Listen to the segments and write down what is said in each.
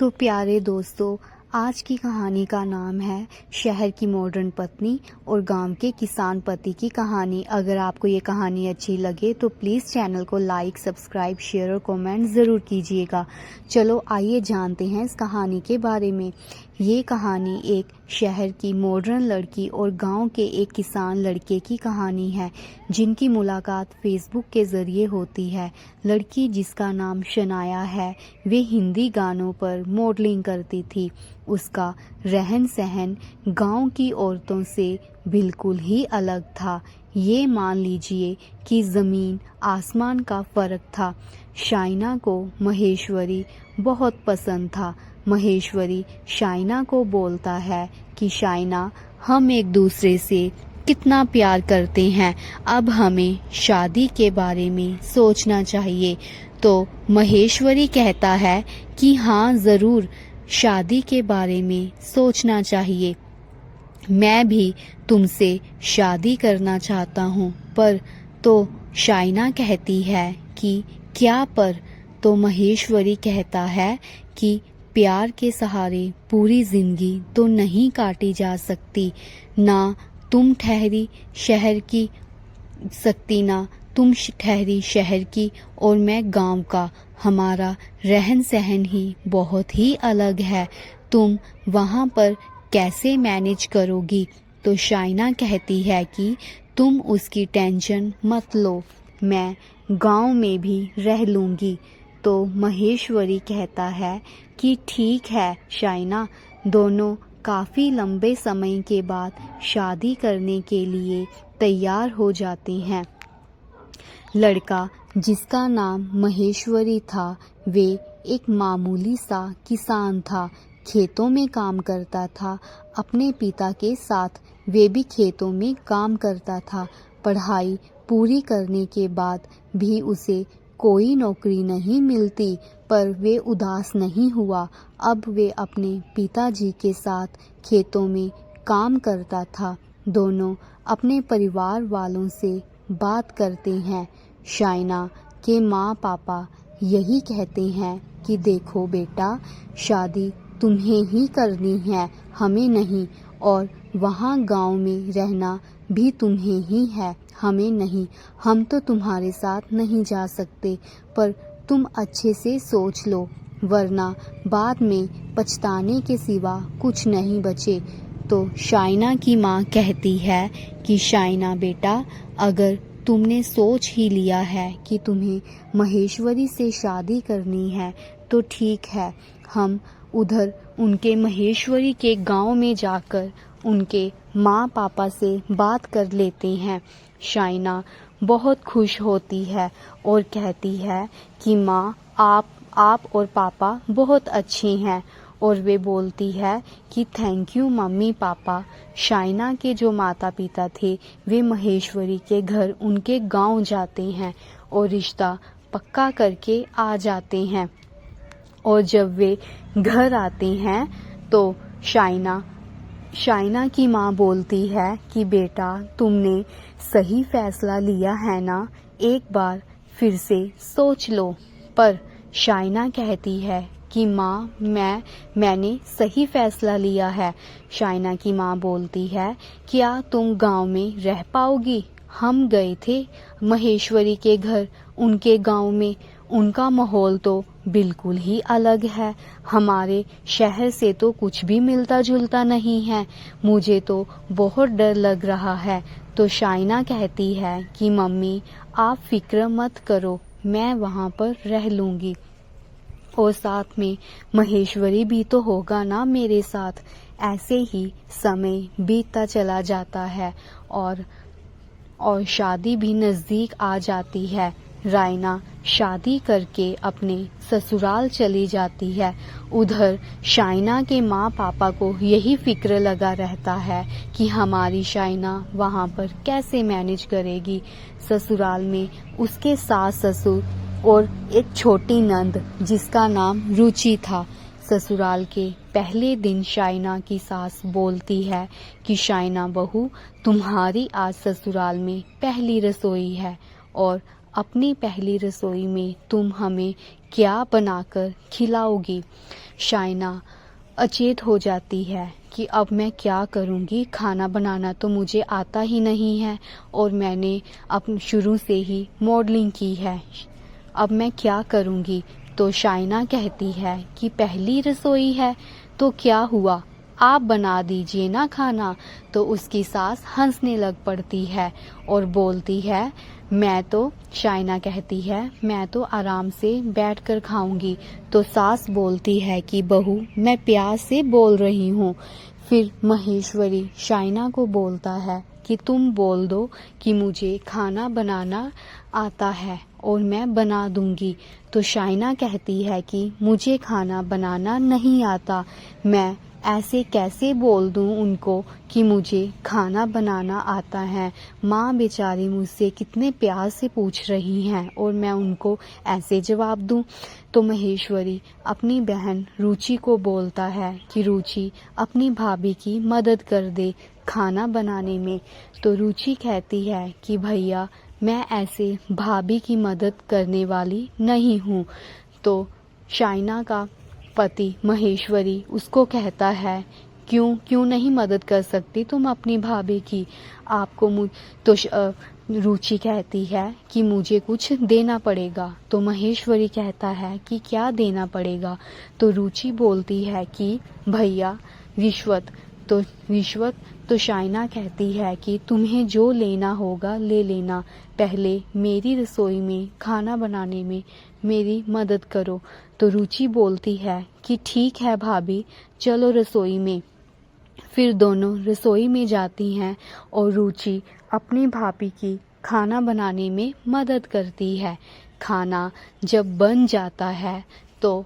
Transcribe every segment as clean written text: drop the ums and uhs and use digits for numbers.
तो प्यारे दोस्तों, आज की कहानी का नाम है शहर की मॉडर्न पत्नी और गांव के किसान पति की कहानी। अगर आपको ये कहानी अच्छी लगे तो प्लीज़ चैनल को लाइक, सब्सक्राइब, शेयर और कमेंट ज़रूर कीजिएगा। चलो आइए जानते हैं इस कहानी के बारे में। ये कहानी एक शहर की मॉडर्न लड़की और गांव के एक किसान लड़के की कहानी है, जिनकी मुलाकात फेसबुक के ज़रिए होती है। लड़की, जिसका नाम शनाया है, वे हिंदी गानों पर मॉडलिंग करती थी। उसका रहन सहन गांव की औरतों से बिल्कुल ही अलग था। ये मान लीजिए कि ज़मीन आसमान का फ़र्क था। शाइना को महेश्वरी बहुत पसंद था। महेश्वरी शाइना को बोलता है कि शाइना, हम एक दूसरे से कितना प्यार करते हैं, अब हमें शादी के बारे में सोचना चाहिए। तो महेश्वरी कहता है कि हाँ, ज़रूर शादी के बारे में सोचना चाहिए। मैं भी तुमसे शादी करना चाहता हूँ। पर तो शाइना कहती है कि क्या पर? तो महेश्वरी कहता है कि प्यार के सहारे पूरी जिंदगी तो नहीं काटी जा सकती। ना तुम ठहरी शहर की सकती, ना तुम ठहरी शहर की और मैं गांव का। हमारा रहन सहन ही बहुत ही अलग है। तुम वहाँ पर कैसे मैनेज करोगी? तो शाइना कहती है कि तुम उसकी टेंशन मत लो, मैं गांव में भी रह लूँगी। तो महेश्वरी कहता है कि ठीक है शाइना। दोनों काफ़ी लंबे समय के बाद शादी करने के लिए तैयार हो जाते हैं। लड़का, जिसका नाम महेश्वरी था, वे एक मामूली सा किसान था। खेतों में काम करता था। अपने पिता के साथ वे भी खेतों में काम करता था। पढ़ाई पूरी करने के बाद भी उसे कोई नौकरी नहीं मिलती, पर वे उदास नहीं हुआ। अब वे अपने पिताजी के साथ खेतों में काम करता था। दोनों अपने परिवार वालों से बात करते हैं। शाइना के माँ पापा यही कहते हैं कि देखो बेटा, शादी तुम्हें ही करनी है, हमें नहीं। और वहाँ गांव में रहना भी तुम्हें ही है, हमें नहीं। हम तो तुम्हारे साथ नहीं जा सकते, पर तुम अच्छे से सोच लो, वरना बाद में पछताने के सिवा कुछ नहीं बचे। तो शाइना की माँ कहती है कि शाइना बेटा, अगर तुमने सोच ही लिया है कि तुम्हें महेश्वरी से शादी करनी है तो ठीक है। हम उधर उनके महेश्वरी के गांव में जाकर उनके माँ पापा से बात कर लेते हैं। शाइना बहुत खुश होती है और कहती है कि माँ, आप और पापा बहुत अच्छे हैं। और वे बोलती है कि thank you mummy papa. Shaina के जो माता पिता थे, वे महेश्वरी के घर उनके गांव जाते हैं और रिश्ता पक्का करके आ जाते हैं। और जब वे घर आते हैं तो शाइना की माँ बोलती है कि बेटा, तुमने सही फैसला लिया है ना, एक बार फिर से सोच लो। पर शाइना कहती है कि माँ, मैंने सही फैसला लिया है। शाइना की माँ बोलती है, क्या तुम गांव में रह पाओगी? हम गए थे महेश्वरी के घर, उनके गांव में। उनका माहौल तो बिल्कुल ही अलग है। हमारे शहर से तो कुछ भी मिलता जुलता नहीं है। मुझे तो बहुत डर लग रहा है। तो शाइना कहती है कि मम्मी, आप फिक्र मत करो, मैं वहाँ पर रह लूँगी और साथ में महेश्वरी भी तो होगा ना मेरे साथ। ऐसे ही समय बीतता चला जाता है और शादी भी नज़दीक आ जाती है। रायना शादी करके अपने ससुराल चली जाती है। उधर शाइना के माँ पापा को यही फिक्र लगा रहता है कि हमारी शाइना वहाँ पर कैसे मैनेज करेगी। ससुराल में उसके सास ससुर और एक छोटी नंद, जिसका नाम रुचि था। ससुराल के पहले दिन शाइना की सास बोलती है कि शाइना बहू, तुम्हारी आज ससुराल में पहली रसोई है और अपनी पहली रसोई में तुम हमें क्या बनाकर खिलाओगी? शाइना अचेत हो जाती है कि अब मैं क्या करूँगी, खाना बनाना तो मुझे आता ही नहीं है और मैंने अपने शुरू से ही मॉडलिंग की है, अब मैं क्या करूँगी। तो शाइना कहती है कि पहली रसोई है तो क्या हुआ, आप बना दीजिए ना खाना। तो उसकी सास हंसने लग पड़ती है और बोलती है शाइना कहती है मैं तो आराम से बैठकर खाऊंगी। तो सास बोलती है कि बहू मैं प्यार से बोल रही हूँ। फिर महेश्वरी शाइना को बोलता है कि तुम बोल दो कि मुझे खाना बनाना आता है और मैं बना दूंगी। तो शाइना कहती है कि मुझे खाना बनाना नहीं आता, मैं ऐसे कैसे बोल दूं उनको कि मुझे खाना बनाना आता है। माँ बेचारी मुझसे कितने प्यार से पूछ रही हैं और मैं उनको ऐसे जवाब दूं। तो महेश्वरी अपनी बहन रुचि को बोलता है कि रुचि अपनी भाभी की मदद कर दे खाना बनाने में। तो रुचि कहती है कि भैया मैं ऐसे भाभी की मदद करने वाली नहीं हूँ। तो शाइना का पति महेश्वरी उसको कहता है क्यों नहीं मदद कर सकती तुम अपनी भाभी की, आपको तो रुचि कहती है कि मुझे कुछ देना पड़ेगा। तो महेश्वरी कहता है कि क्या देना पड़ेगा। तो रुचि बोलती है कि भैया रिश्वत। तो शाइना कहती है कि तुम्हें जो लेना होगा ले लेना, पहले मेरी रसोई में खाना बनाने में मेरी मदद करो। तो रुचि बोलती है कि ठीक है भाभी चलो रसोई में। फिर दोनों रसोई में जाती हैं और रुचि अपनी भाभी की खाना बनाने में मदद करती है। खाना जब बन जाता है तो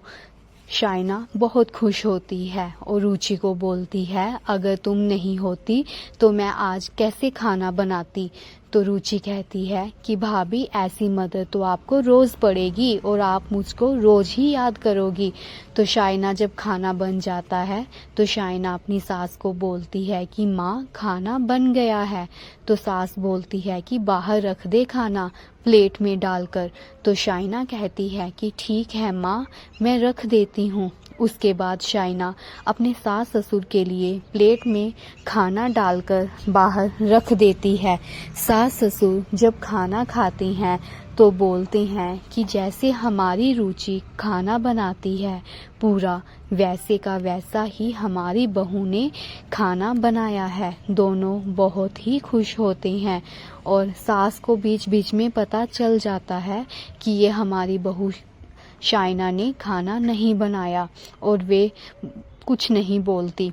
शाइना बहुत खुश होती है और रुचि को बोलती है अगर तुम नहीं होती तो मैं आज कैसे खाना बनाती। तो रुचि कहती है कि भाभी ऐसी मदद तो आपको रोज़ पड़ेगी और आप मुझको रोज़ ही याद करोगी। तो शाइना जब खाना बन जाता है तो शाइना अपनी सास को बोलती है कि माँ खाना बन गया है। तो सास बोलती है कि बाहर रख दे खाना प्लेट में डालकर। तो शाइना कहती है कि ठीक है माँ मैं रख देती हूँ। उसके बाद शाइना अपने सास ससुर के लिए प्लेट में खाना डालकर बाहर रख देती है। सास ससुर जब खाना खाते हैं तो बोलते हैं कि जैसे हमारी रुचि खाना बनाती है पूरा वैसे का वैसा ही हमारी बहू ने खाना बनाया है। दोनों बहुत ही खुश होते हैं और सास को बीच बीच में पता चल जाता है कि ये हमारी बहू शाइना ने खाना नहीं बनाया और वे कुछ नहीं बोलती।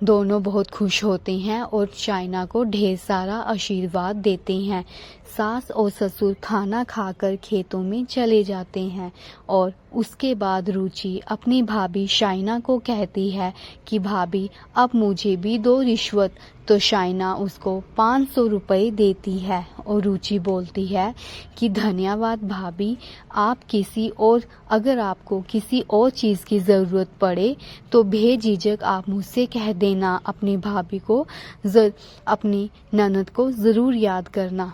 दोनों बहुत खुश होते हैं और शाइना को ढेर सारा आशीर्वाद देते हैं। सास और ससुर खाना खाकर खेतों में चले जाते हैं और उसके बाद रुचि अपनी भाभी शाइना को कहती है कि भाभी अब मुझे भी दो रिश्वत। तो शाइना उसको 500 रुपये देती है और रुचि बोलती है कि धन्यवाद भाभी, आप अगर आपको किसी और चीज़ की ज़रूरत पड़े तो बेझिझक आप मुझसे कह देना, अपनी भाभी को अपनी ननद को ज़रूर याद करना।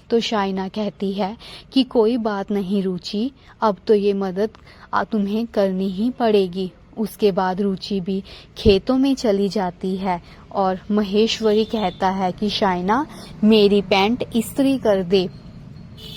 तो शाइना कहती है कि कोई बात नहीं रुचि, अब तो ये मदद तुम्हें करनी ही पड़ेगी। उसके बाद रुचि भी खेतों में चली जाती है और महेश्वरी कहता है कि शाइना मेरी पैंट इस्त्री कर दे,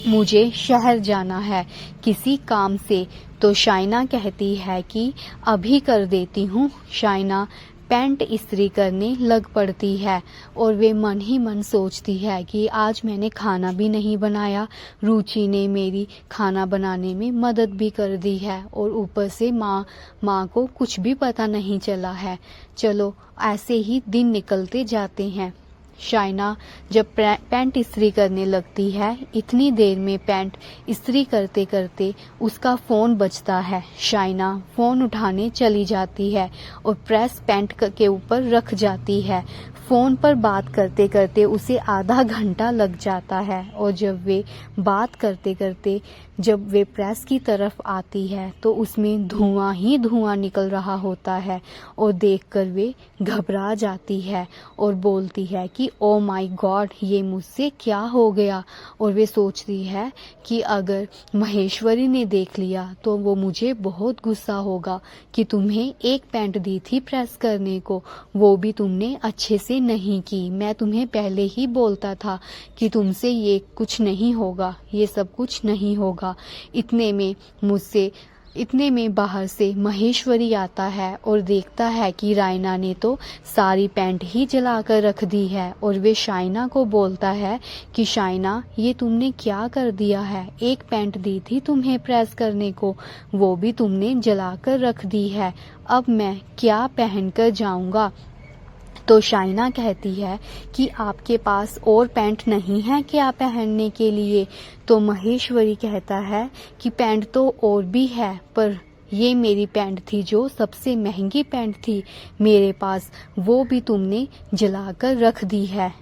मुझे शहर जाना है किसी काम से। तो शाइना कहती है कि अभी कर देती हूँ। शाइना पैंट इस्त्री करने लग पड़ती है और वे मन ही मन सोचती है कि आज मैंने खाना भी नहीं बनाया, रुचि ने मेरी खाना बनाने में मदद भी कर दी है और ऊपर से माँ को कुछ भी पता नहीं चला है। चलो ऐसे ही दिन निकलते जाते हैं। शाइना जब पैंट इस्त्री करने लगती है, इतनी देर में पैंट इस्त्री करते करते उसका फ़ोन बजता है। शाइना फ़ोन उठाने चली जाती है और प्रेस पैंट के ऊपर रख जाती है। फ़ोन पर बात करते करते उसे आधा घंटा लग जाता है और जब वे बात करते करते जब वे प्रेस की तरफ आती है तो उसमें धुआं ही धुआं निकल रहा होता है और देखकर वे घबरा जाती है और बोलती है कि कि ओ माय गॉड, ये मुझसे क्या हो गया। और वे सोचती है कि अगर महेश्वरी ने देख लिया तो वो मुझे बहुत गुस्सा होगा कि तुम्हें एक पैंट दी थी प्रेस करने को, वो भी तुमने अच्छे से नहीं की। मैं तुम्हें पहले ही बोलता था कि तुमसे ये कुछ नहीं होगा, ये सब कुछ नहीं होगा। इतने में बाहर से महेश्वरी आता है और देखता है कि रायना ने तो सारी पैंट ही जलाकर रख दी है। और वे शाइना को बोलता है कि शाइना, ये तुमने क्या कर दिया है, एक पैंट दी थी तुम्हें प्रेस करने को, वो भी तुमने जलाकर रख दी है, अब मैं क्या पहनकर जाऊंगा। तो शाइना कहती है कि आपके पास और पैंट नहीं है क्या पहनने के लिए। तो महेश्वरी कहता है कि पैंट तो और भी है, पर ये मेरी पैंट थी जो सबसे महंगी पैंट थी मेरे पास, वो भी तुमने जलाकर रख दी है।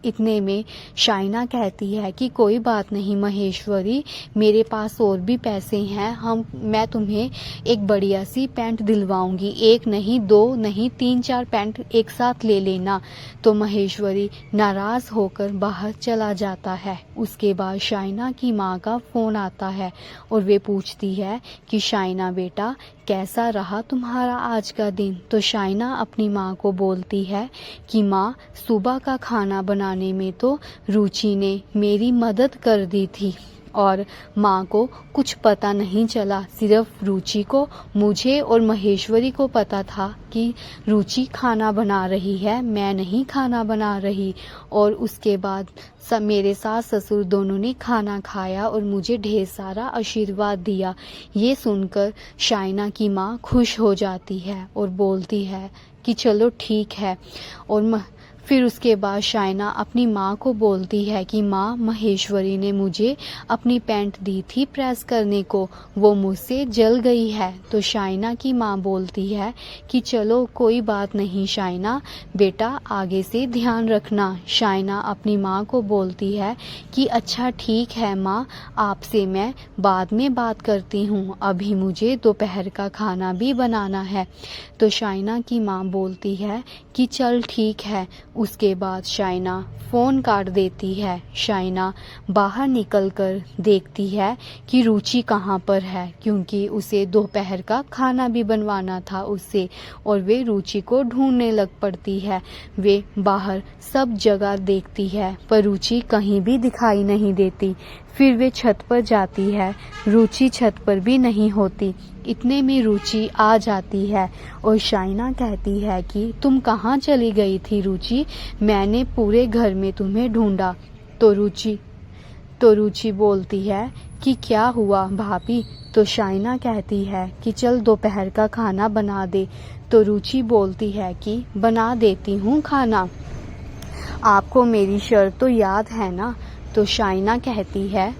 इतने में शाइना कहती है कि कोई बात नहीं महेश्वरी, मेरे पास और भी पैसे हैं, मैं तुम्हें एक बढ़िया सी पैंट दिलवाऊंगी, एक नहीं, दो नहीं, 3-4 पैंट एक साथ ले लेना। तो महेश्वरी नाराज होकर बाहर चला जाता है। उसके बाद शाइना की माँ का फोन आता है और वे पूछती है कि शाइना बेटा, कैसा रहा तुम्हारा आज का दिन। तो शाइना अपनी माँ को बोलती है कि माँ, सुबह का खाना बनाने में तो रुचि ने मेरी मदद कर दी थी और माँ को कुछ पता नहीं चला, सिर्फ रुचि को, मुझे और महेश्वरी को पता था कि रुचि खाना बना रही है, मैं नहीं खाना बना रही। और उसके बाद मेरे सास ससुर दोनों ने खाना खाया और मुझे ढेर सारा आशीर्वाद दिया। ये सुनकर शाइना की माँ खुश हो जाती है और बोलती है कि चलो ठीक है। और फिर उसके बाद शाइना अपनी माँ को बोलती है कि माँ, महेश्वरी ने मुझे अपनी पैंट दी थी प्रेस करने को, वो मुझसे जल गई है। तो शाइना की माँ बोलती है कि चलो कोई बात नहीं शाइना बेटा, आगे से ध्यान रखना। शाइना अपनी माँ को बोलती है कि अच्छा ठीक है माँ, आपसे मैं बाद में बात करती हूँ, अभी मुझे दोपहर का खाना भी बनाना है। तो शाइना की माँ बोलती है कि चल ठीक है। उसके बाद शाइना फ़ोन काट देती है। शाइना बाहर निकलकर देखती है कि रुचि कहाँ पर है, क्योंकि उसे दोपहर का खाना भी बनवाना था उससे, और वे रुचि को ढूंढने लग पड़ती है। वे बाहर सब जगह देखती है पर रुचि कहीं भी दिखाई नहीं देती। फिर वे छत पर जाती है, रुचि छत पर भी नहीं होती। इतने में रुचि आ जाती है और शाइना कहती है कि तुम कहाँ चली गई थी रुचि, मैंने पूरे घर में तुम्हें ढूंढा। तो रुचि बोलती है कि क्या हुआ भाभी। तो शाइना कहती है कि चल दोपहर का खाना बना दे। तो रुचि बोलती है कि बना देती हूँ खाना, आपको मेरी शर्त तो याद है ना। तो शाइना कहती है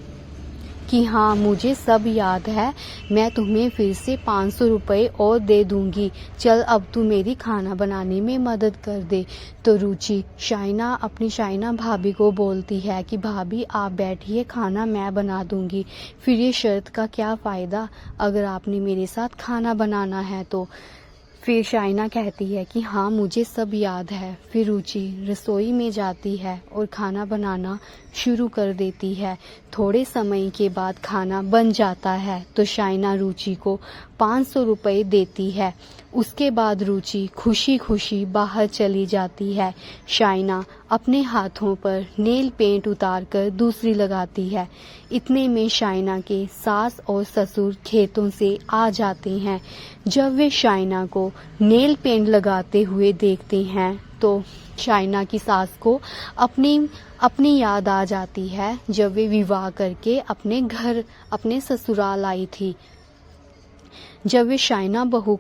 कि हाँ मुझे सब याद है, मैं तुम्हें फिर से 500 रुपये और दे दूंगी, चल अब तू मेरी खाना बनाने में मदद कर दे। तो रुचि शाइना भाभी को बोलती है कि भाभी आप बैठिए, खाना मैं बना दूंगी, फिर ये शर्त का क्या फ़ायदा अगर आपने मेरे साथ खाना बनाना है तो। फिर शाइना कहती है कि हाँ मुझे सब याद है। फिर रुचि रसोई में जाती है और खाना बनाना शुरू कर देती है। थोड़े समय के बाद खाना बन जाता है तो शाइना रुचि को 500 रुपये देती है। उसके बाद रुचि खुशी खुशी बाहर चली जाती है। शाइना अपने हाथों पर नेल पेंट उतारकर दूसरी लगाती है। इतने में शाइना के सास और ससुर खेतों से आ जाते हैं। जब वे शाइना को नेल पेंट लगाते हुए देखते हैं तो शाइना की सास को अपनी याद आ जाती है जब वे विवाह करके अपने ससुराल आई थी। जब वे शाइना बहू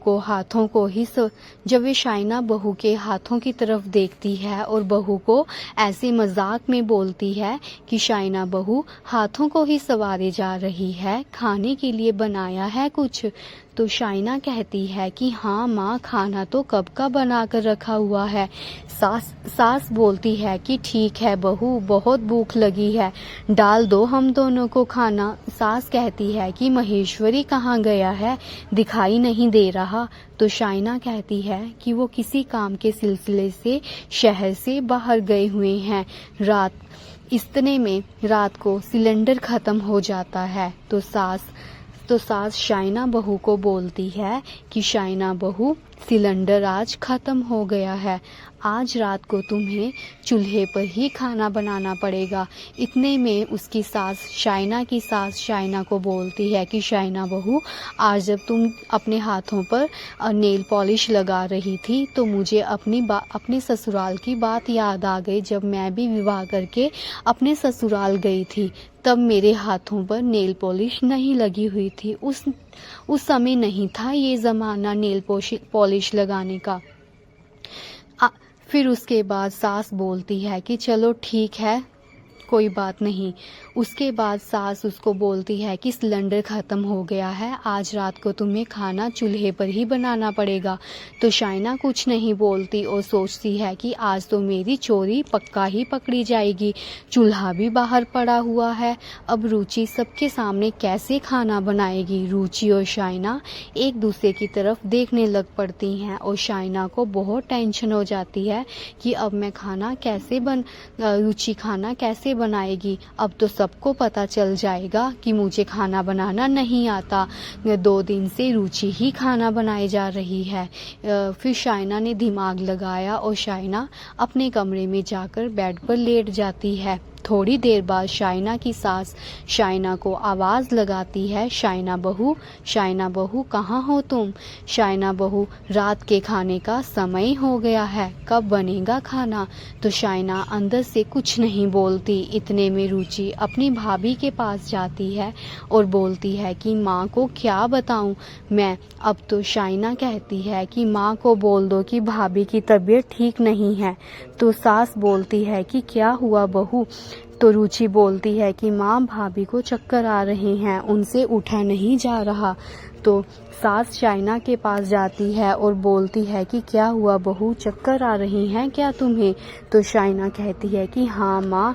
के हाथों की तरफ देखती है और बहू को ऐसे मजाक में बोलती है कि शाइना बहू हाथों को ही सवारे जा रही है, खाने के लिए बनाया है कुछ। तो शाइना कहती है कि हाँ माँ, खाना तो कब का बना कर रखा हुआ है। सास बोलती है कि ठीक है बहू, बहुत भूख लगी है, डाल दो हम दोनों को खाना। सास कहती है कि महेश्वरी कहाँ गया है, दिखाई नहीं दे रहा। तो शाइना कहती है कि वो किसी काम के सिलसिले से शहर से बाहर गए हुए हैं। इतने में रात को सिलेंडर ख़त्म हो जाता है। तो सास शाइना बहू को बोलती है कि शाइना बहू, सिलेंडर आज ख़त्म हो गया है, आज रात को तुम्हें चूल्हे पर ही खाना बनाना पड़ेगा। इतने में उसकी सास, शाइना की सास शाइना को बोलती है कि शाइना बहू, आज जब तुम अपने हाथों पर नेल पॉलिश लगा रही थी तो मुझे अपने ससुराल की बात याद आ गई। जब मैं भी विवाह करके अपने ससुराल गई थी तब मेरे हाथों पर नेल पॉलिश नहीं लगी हुई थी। उस समय नहीं था ये ज़माना नेल पॉलिश लगाने का। फिर उसके बाद सास बोलती है कि चलो ठीक है, कोई बात नहीं। उसके बाद सास उसको बोलती है कि सिलेंडर ख़त्म हो गया है, आज रात को तुम्हें खाना चूल्हे पर ही बनाना पड़ेगा। तो शाइना कुछ नहीं बोलती और सोचती है कि आज तो मेरी चोरी पक्का ही पकड़ी जाएगी, चूल्हा भी बाहर पड़ा हुआ है, अब रुचि सबके सामने कैसे खाना बनाएगी। रुचि और शाइना एक दूसरे की तरफ देखने लग पड़ती हैं और शाइना को बहुत टेंशन हो जाती है कि अब मैं रुचि खाना कैसे बनाएगी। अब तो सबको पता चल जाएगा कि मुझे खाना बनाना नहीं आता। 2 दिन से रुचि ही खाना बनाए जा रही है। फिर शाइना ने दिमाग लगाया और शाइना अपने कमरे में जाकर बेड पर लेट जाती है। थोड़ी देर बाद शाइना की सास शाइना को आवाज़ लगाती है, शाइना बहू कहाँ हो तुम? शाइना बहू, रात के खाने का समय हो गया है, कब बनेगा खाना? तो शाइना अंदर से कुछ नहीं बोलती। इतने में रुचि अपनी भाभी के पास जाती है और बोलती है कि माँ को क्या बताऊँ मैं। अब तो शाइना कहती है कि माँ को बोल दो कि भाभी की तबीयत ठीक नहीं है। तो सास बोलती है कि क्या हुआ बहू? तो रुचि बोलती है कि माँ, भाभी को चक्कर आ रहे हैं, उनसे उठा नहीं जा रहा। तो सास शाइना के पास जाती है और बोलती है कि क्या हुआ बहू, चक्कर आ रही हैं क्या तुम्हें? तो शाइना कहती है कि हाँ माँ,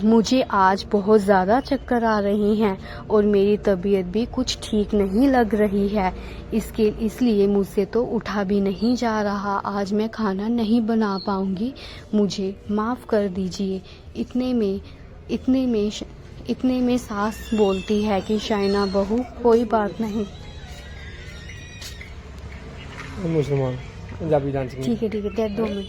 मुझे आज बहुत ज़्यादा चक्कर आ रही हैं और मेरी तबीयत भी कुछ ठीक नहीं लग रही है, इसलिए मुझसे तो उठा भी नहीं जा रहा, आज मैं खाना नहीं बना पाऊँगी, मुझे माफ़ कर दीजिए। इतने में सास बोलती है कि शाइना बहू, कोई बात नहीं। मुसलमान पंजाबी डांस ठीक है 2 मिनट।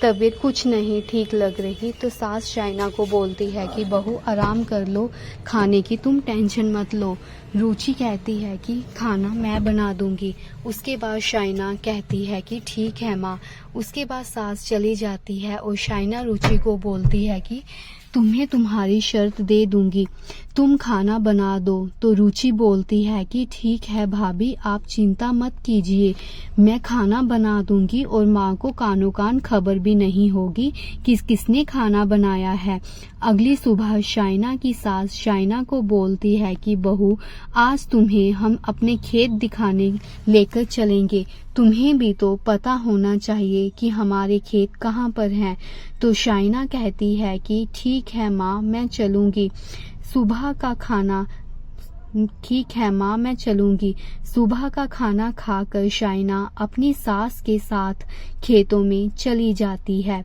तबीयत कुछ नहीं ठीक लग रही तो सास शाइना को बोलती है कि बहू आराम कर लो, खाने की तुम टेंशन मत लो। रुचि कहती है कि खाना मैं बना दूंगी। उसके बाद शाइना कहती है कि ठीक है माँ। उसके बाद सास चली जाती है और शाइना रुचि को बोलती है कि तुम्हें तुम्हारी शर्त दे दूंगी, तुम खाना बना दो। तो रुचि बोलती है कि ठीक है भाभी, आप चिंता मत कीजिए, मैं खाना बना दूंगी और माँ को कानो कान खबर भी नहीं होगी कि किसने खाना बनाया है। अगली सुबह शाइना की सास शाइना को बोलती है कि बहू, आज तुम्हें हम अपने खेत दिखाने लेकर चलेंगे, तुम्हें भी तो पता होना चाहिए कि हमारे खेत कहाँ पर हैं। तो शाइना कहती है कि ठीक है माँ, मैं चलूँगी। ठीक है माँ, मैं चलूँगी। सुबह का खाना खाकर शाइना अपनी सास के साथ खेतों में चली जाती है।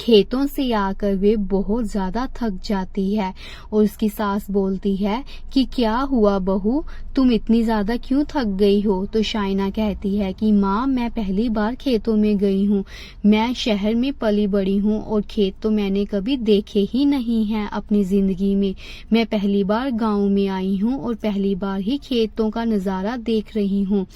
खेतों से आकर वे बहुत ज़्यादा थक जाती है और उसकी सास बोलती है कि क्या हुआ बहू, तुम इतनी ज़्यादा क्यों थक गई हो? तो शाइना कहती है कि माँ, मैं पहली बार खेतों में गई हूँ, मैं शहर में पली बड़ी हूँ और खेत तो मैंने कभी देखे ही नहीं हैं अपनी ज़िंदगी में। मैं पहली बार गाँव में आई हूँ और पहली बार ही खेतों का नज़ारा देख रही हूँ।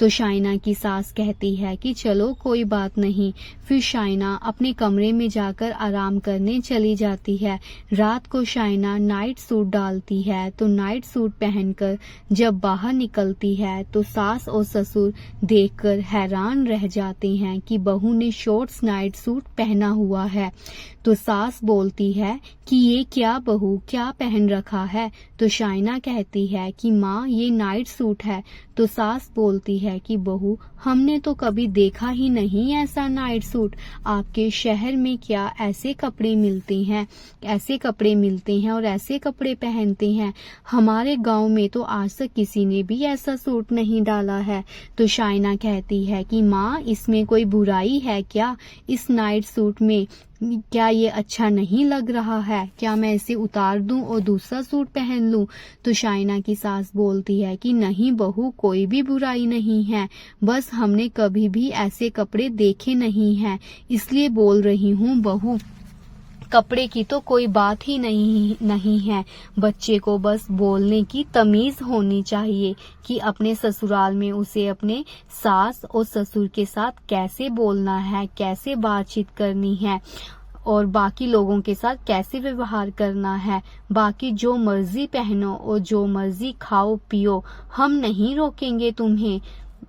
तो शाइना की सास कहती है कि चलो कोई बात नहीं। फिर शाइना अपने कमरे में में जाकर आराम करने चली जाती है। रात को शाइना नाइट सूट डालती है तो नाइट सूट पहनकर जब बाहर निकलती है तो सास और ससुर देखकर हैरान रह जाते हैं कि बहू ने शॉर्ट्स नाइट सूट पहना हुआ है। तो सास बोलती है कि ये क्या बहू, क्या पहन रखा है? तो शाइना कहती है कि माँ ये नाइट सूट है। तो सास बोलती है कि बहू हमने तो कभी देखा ही नहीं ऐसा नाइट सूट। आपके शहर में क्या ऐसे कपड़े मिलते हैं, ऐसे कपड़े मिलते हैं और ऐसे कपड़े पहनते हैं? हमारे गांव में तो आज तक किसी ने भी ऐसा सूट नहीं डाला है। तो शाइना कहती है कि माँ इसमें कोई बुराई है क्या? इस नाइट सूट में क्या ये अच्छा नहीं लग रहा है? क्या मैं इसे उतार दूं और दूसरा सूट पहन लूं? तो शाइना की सास बोलती है कि नहीं बहू, कोई भी बुराई नहीं है, बस हमने कभी भी ऐसे कपड़े देखे नहीं हैं, इसलिए बोल रही हूँ बहू। कपड़े की तो कोई बात ही नहीं है। बच्चे को बस बोलने की तमीज होनी चाहिए कि अपने ससुराल में उसे अपने सास और ससुर के साथ कैसे बोलना है, कैसे बातचीत करनी है और बाकी लोगों के साथ कैसे व्यवहार करना है। बाकी जो मर्जी पहनो और जो मर्जी खाओ पियो, हम नहीं रोकेंगे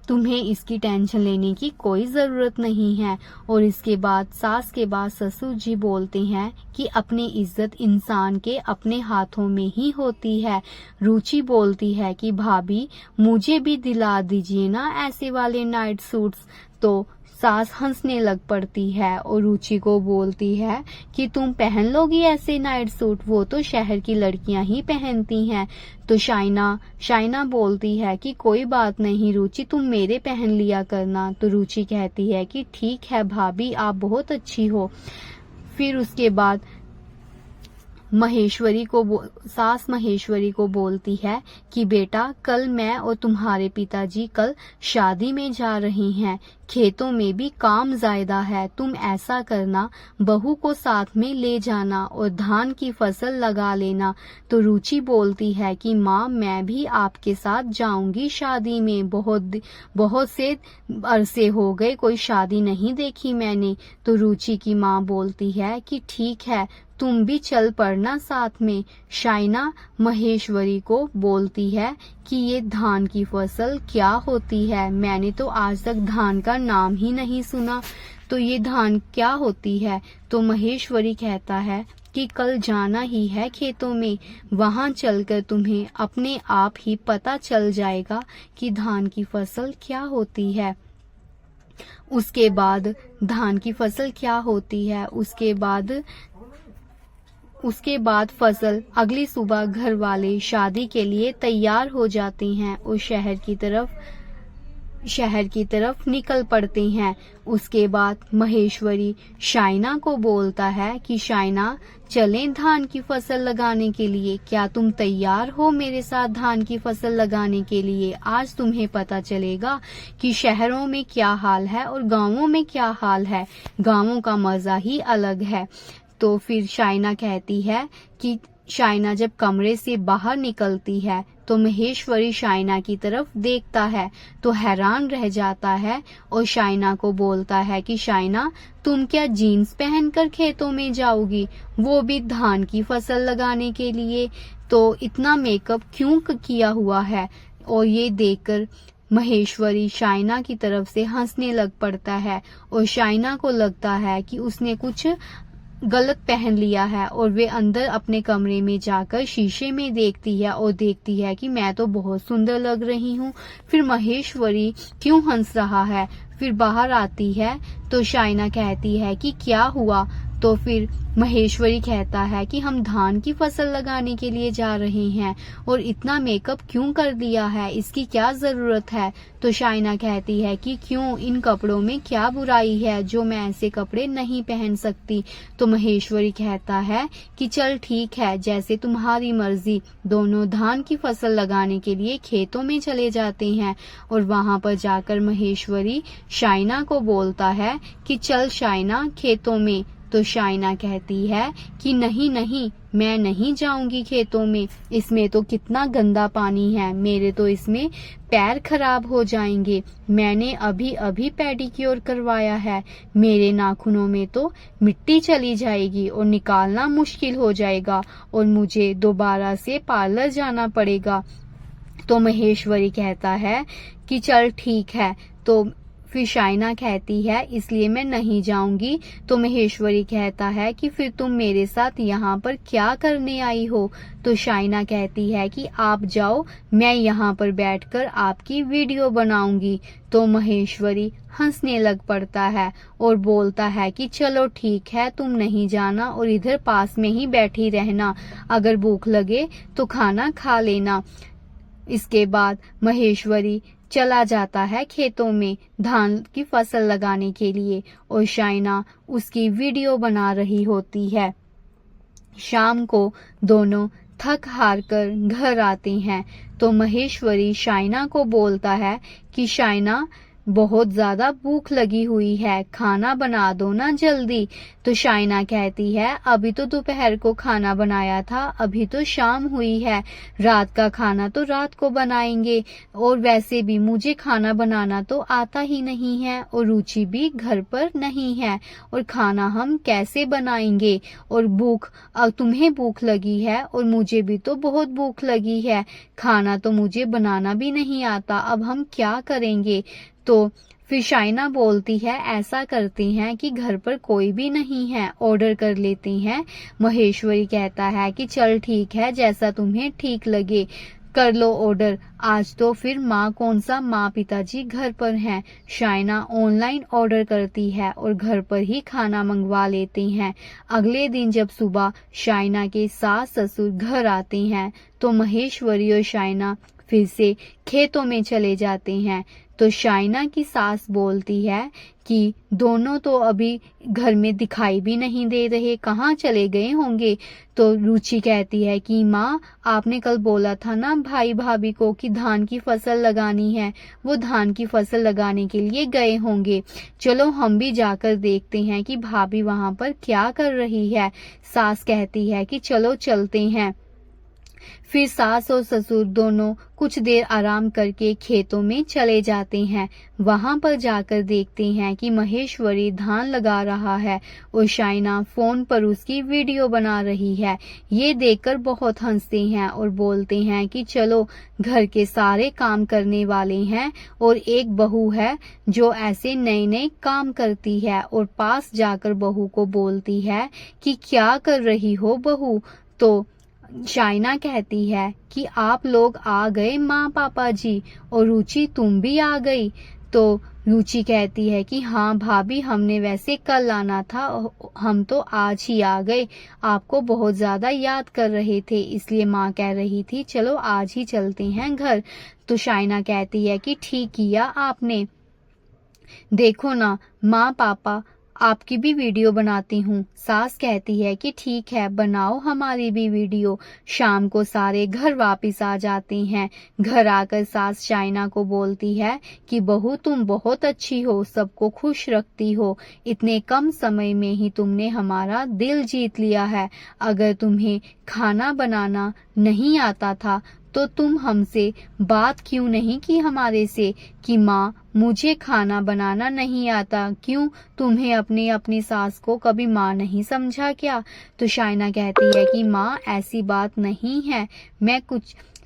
तुम्हें इसकी टेंशन लेने की कोई जरूरत नहीं है। और इसके बाद सास के बाद ससुर जी बोलते हैं कि अपनी इज्जत इंसान के अपने हाथों में ही होती है। रुचि बोलती है कि भाभी मुझे भी दिला दीजिए ना ऐसे वाले नाइट सूट्स। तो सास हंसने लग पड़ती है और रुचि को बोलती है कि तुम पहन लोगी ऐसे नाइट सूट, वो तो शहर की लड़कियां ही पहनती हैं। तो शाइना बोलती है कि कोई बात नहीं रुचि, तुम मेरे पहन लिया करना। तो रुचि कहती है कि ठीक है भाभी, आप बहुत अच्छी हो। फिर उसके बाद सास महेश्वरी को बोलती है कि बेटा कल मैं और तुम्हारे पिताजी कल शादी में जा रहे हैं, खेतों में भी काम ज्यादा है, तुम ऐसा करना बहू को साथ में ले जाना और धान की फसल लगा लेना। तो रुचि बोलती है कि माँ मैं भी आपके साथ जाऊंगी शादी में, बहुत से अरसे हो गए कोई शादी नहीं देखी मैंने। तो रुचि की माँ बोलती है कि ठीक है तुम भी चल पड़ना साथ में। शाइना महेश्वरी को बोलती है कि ये धान की फसल क्या होती है, मैंने तो आज तक धान का नाम ही नहीं सुना, तो ये धान क्या होती है? तो महेश्वरी कहता है कि कल जाना ही है खेतों में, वहां चलकर तुम्हें अपने आप ही पता चल जाएगा कि धान की फसल क्या होती है। उसके बाद धान की फसल क्या होती है, उसके बाद फसल अगली सुबह घर वाले शादी के लिए तैयार हो जाते हैं और शहर की तरफ निकल पड़ते हैं। उसके बाद महेश्वरी शाइना को बोलता है कि शाइना चलें धान की फसल लगाने के लिए, क्या तुम तैयार हो मेरे साथ धान की फसल लगाने के लिए? आज तुम्हें पता चलेगा कि शहरों में क्या हाल है और गांवों में क्या हाल है, गांवों का मजा ही अलग है। तो फिर शाइना कहती है कि शाइना जब कमरे से बाहर निकलती है तो महेश्वरी शाइना की तरफ देखता है तो हैरान रह जाता है और शाइना को बोलता है कि शाइना तुम क्या जीन्स पहनकर खेतों में जाओगी, वो भी धान की फसल लगाने के लिए? तो इतना मेकअप क्यों किया हुआ है? और ये देखकर महेश्वरी शाइना की तरफ से हंसने लग पड़ता है और शाइना को लगता है कि उसने कुछ गलत पहन लिया है और वे अंदर अपने कमरे में जाकर शीशे में देखती है और देखती है कि मैं तो बहुत सुंदर लग रही हूँ। फिर महेश्वरी क्यों हंस रहा है? फिर बाहर आती है तो शाइना कहती है कि क्या हुआ? तो फिर महेश्वरी कहता है कि हम धान की फसल लगाने के लिए जा रहे हैं और इतना मेकअप क्यों कर लिया है, इसकी क्या जरूरत है? तो शाइना कहती है कि क्यों, इन कपड़ों में क्या बुराई है जो मैं ऐसे कपड़े नहीं पहन सकती? तो महेश्वरी कहता है कि चल ठीक है, जैसे तुम्हारी मर्जी। दोनों धान की फसल लगाने के लिए खेतों में चले जाते हैं और वहां पर जाकर महेश्वरी शाइना को बोलता है कि चल शाइना खेतों में तो शाइना कहती है कि नहीं नहीं, मैं नहीं जाऊंगी खेतों में, इसमें तो कितना गंदा पानी है, मेरे तो इसमें पैर खराब हो जाएंगे, मैंने अभी अभी पेडिक्योर करवाया है, मेरे नाखूनों में तो मिट्टी चली जाएगी और निकालना मुश्किल हो जाएगा और मुझे दोबारा से पार्लर जाना पड़ेगा। तो महेश्वरी कहता है कि चल ठीक है। तो फिर शाइना कहती है इसलिए मैं नहीं जाऊंगी। तो महेश्वरी कहता है कि फिर तुम मेरे साथ यहाँ पर क्या करने आई हो। तो शाइना कहती है कि आप जाओ, मैं यहाँ पर बैठकर आपकी वीडियो बनाऊंगी। तो महेश्वरी हंसने लग पड़ता है और बोलता है कि चलो ठीक है, तुम नहीं जाना और इधर पास में ही बैठी रहना, अगर भूख लगे तो खाना खा लेना। इसके बाद महेश्वरी चला जाता है खेतों में धान की फसल लगाने के लिए और शाइना उसकी वीडियो बना रही होती है। शाम को दोनों थक हार कर घर आते हैं तो महेश्वरी शाइना को बोलता है कि शाइना बहुत ज्यादा भूख लगी हुई है, खाना बना दो ना जल्दी। तो शाइना कहती है अभी तो दोपहर को खाना बनाया था, अभी तो शाम हुई है, रात का खाना तो रात को बनाएंगे, और वैसे भी मुझे खाना बनाना तो आता ही नहीं है और रुचि भी घर पर नहीं है और खाना हम कैसे बनाएंगे, और तुम्हें भूख लगी है और मुझे भी तो बहुत भूख लगी है, खाना तो मुझे बनाना भी नहीं आता, अब हम क्या करेंगे। तो फिर शाइना बोलती है ऐसा करते हैं कि घर पर कोई भी नहीं है, ऑर्डर कर लेते हैं। महेश्वरी कहता है कि चल ठीक है, जैसा तुम्हें ठीक लगे कर लो ऑर्डर। आज तो फिर माँ कौन सा, माँ पिताजी घर पर हैं। शाइना ऑनलाइन ऑर्डर करती है और घर पर ही खाना मंगवा लेते हैं। अगले दिन जब सुबह शाइना के सास ससुर घर आते हैं तो महेश्वरी और शाइना फिर से खेतों में चले जाते हैं। तो शाइना की सास बोलती है कि दोनों तो अभी घर में दिखाई भी नहीं दे रहे, कहाँ चले गए होंगे। तो रुचि कहती है कि माँ आपने कल बोला था ना भाई भाभी को कि धान की फसल लगानी है, वो धान की फसल लगाने के लिए गए होंगे, चलो हम भी जाकर देखते हैं कि भाभी वहाँ पर क्या कर रही है। सास कहती है कि चलो चलते हैं। फिर सास और ससुर दोनों कुछ देर आराम करके खेतों में चले जाते हैं। वहां पर जाकर देखते हैं कि महेश्वरी धान लगा रहा है और शाइना फोन पर उसकी वीडियो बना रही है। ये देखकर बहुत हंसते हैं और बोलते हैं कि चलो, घर के सारे काम करने वाले हैं और एक बहू है जो ऐसे नए नए काम करती है, और पास जाकर बहू को बोलती है कि क्या कर रही हो बहू। तो शाइना कहती है कि आप लोग आ गए माँ पापा जी, और रुचि तुम भी आ गई। तो रुचि कहती है कि हाँ भाभी, हमने वैसे कल आना था, हम तो आज ही आ गए, आपको बहुत ज्यादा याद कर रहे थे, इसलिए माँ कह रही थी चलो आज ही चलते हैं घर। तो शाइना कहती है कि ठीक किया आपने, देखो ना माँ पापा आपकी भी वीडियो बनाती हूँ। सास कहती है कि ठीक है, बनाओ हमारी भी वीडियो। शाम को सारे घर वापस आ जाते हैं। घर आकर सास शाइना को बोलती है कि बहू तुम बहुत अच्छी हो, सबको खुश रखती हो, इतने कम समय में ही तुमने हमारा दिल जीत लिया है। अगर तुम्हें खाना बनाना नहीं आता था तो तुम हमसे बात क्यों नहीं की हमारे से कि माँ मुझे खाना बनाना नहीं आता, क्यों तुम्हें अपनी सास को कभी माँ नहीं समझा क्या। तो शाइना कहती है कि माँ ऐसी बात नहीं है,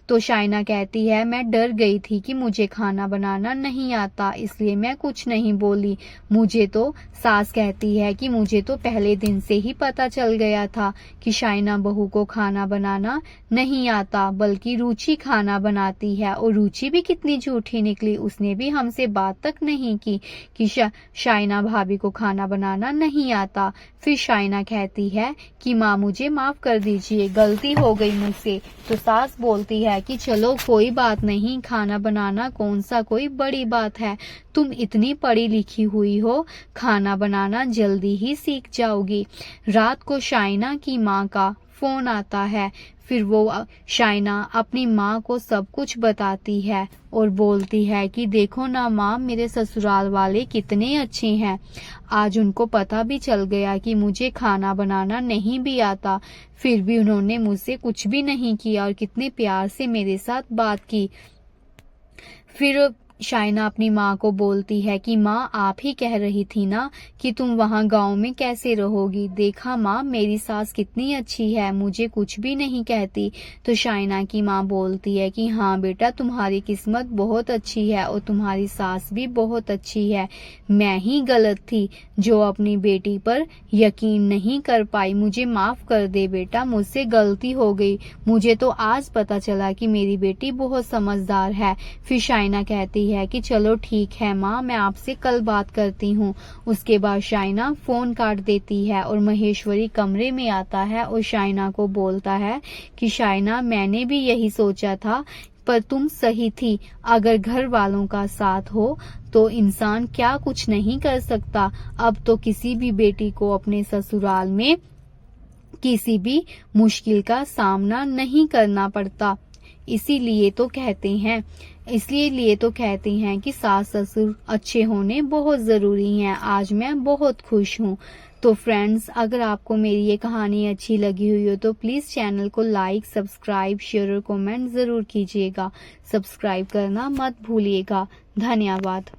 तो शाइना कहती है मैं डर गई थी कि मुझे खाना बनाना नहीं आता, इसलिए मैं कुछ नहीं बोली। मुझे तो सास कहती है कि मुझे तो पहले दिन से ही पता चल गया था कि शाइना बहू को खाना बनाना नहीं आता, बल्कि रुचि खाना बनाती है। और रुचि भी कितनी झूठी निकली, उसने भी हमसे बात तक नहीं की कि शाइना भाभी को खाना बनाना नहीं आता। फिर शाइना कहती है कि माँ मुझे माफ कर दीजिए, गलती हो गई मुझसे। तो सास बोलती है कि चलो कोई बात नहीं, खाना बनाना कौन सा कोई बड़ी बात है, तुम इतनी पढ़ी लिखी हुई हो, खाना बनाना जल्दी ही सीख जाओगी। रात को शाइना की माँ का फोन आता है। फिर वो शाइना अपनी माँ को सब कुछ बताती है और बोलती है कि देखो ना माँ, मेरे ससुराल वाले कितने अच्छे हैं। आज उनको पता भी चल गया कि मुझे खाना बनाना नहीं भी आता, फिर भी उन्होंने मुझसे कुछ भी नहीं किया और कितने प्यार से मेरे साथ बात की। फिर शाइना अपनी माँ को बोलती है कि माँ, आप ही कह रही थी ना कि तुम वहाँ गांव में कैसे रहोगी। देखा माँ, मेरी सास कितनी अच्छी है, मुझे कुछ भी नहीं कहती। तो शाइना की माँ बोलती है कि हाँ बेटा, तुम्हारी किस्मत बहुत अच्छी है और तुम्हारी सास भी बहुत अच्छी है। मैं ही गलत थी जो अपनी बेटी पर यकीन नहीं कर पाई। मुझे माफ कर दे बेटा, मुझसे गलती हो गई। मुझे तो आज पता चला कि मेरी बेटी बहुत समझदार है। फिर शाइना कहती है कि चलो ठीक है माँ, मैं आपसे कल बात करती हूँ। उसके बाद शाइना फोन काट देती है और महेश्वरी कमरे में आता है और शाइना को बोलता है कि शाइना, मैंने भी यही सोचा था, पर तुम सही थी। अगर घर वालों का साथ हो तो इंसान क्या कुछ नहीं कर सकता। अब तो किसी भी बेटी को अपने ससुराल में किसी भी मुश्किल का सामना नहीं करना पड़ता। इसलिए तो कहते हैं कि सास ससुर अच्छे होने बहुत ज़रूरी हैं। आज मैं बहुत खुश हूँ। तो फ्रेंड्स, अगर आपको मेरी ये कहानी अच्छी लगी हुई हो तो प्लीज़ चैनल को लाइक, सब्सक्राइब, शेयर और कमेंट ज़रूर कीजिएगा। सब्सक्राइब करना मत भूलिएगा। धन्यवाद।